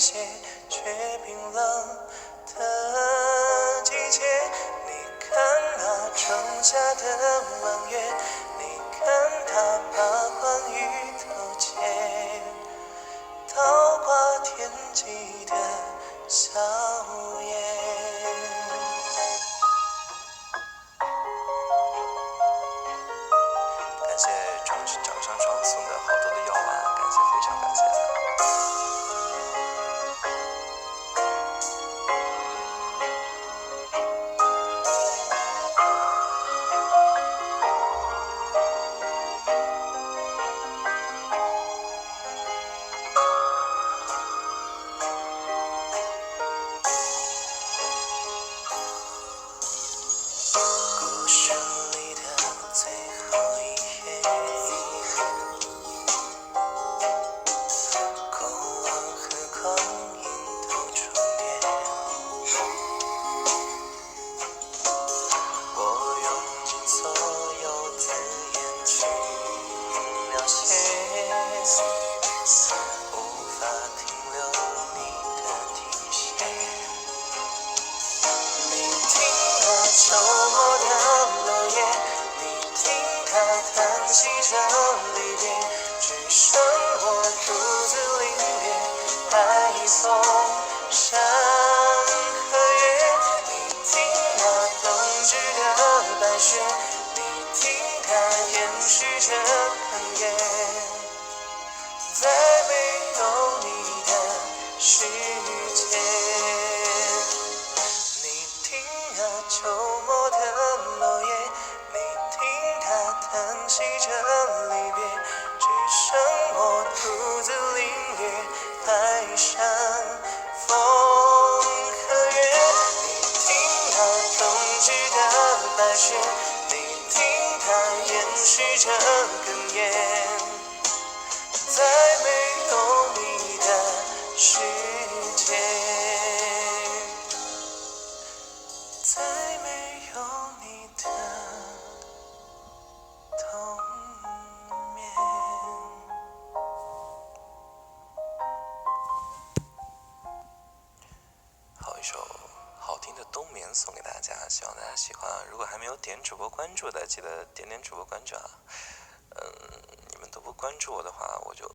界，却冰冷的季节。你看那种下的满月，你看它把欢愉都结，桃花天际的笑颜。感谢掌上霜送的好多的药丸，感谢，非常感谢。故事里的最后一页，过往和光阴都重叠，我用尽所有字眼去描写，无法停留你的停歇。你听那秋末的落叶，你听它叹息着离别，只剩我独自领略海风山和月。你听那冬至的白雪，你听它延续着哽咽，在没有你的世界。你听啊秋末的落叶，你听它叹息着离别，只剩我独自领略海上风和月。你听啊冬至的白雪，你听它延续着哽咽，在没有你的世界，在没有你的童年。好一首好听的冬眠送给大家，希望大家喜欢。如果还没有点主播关注的，记得点点主播关注啊。你们都不关注我的话，我就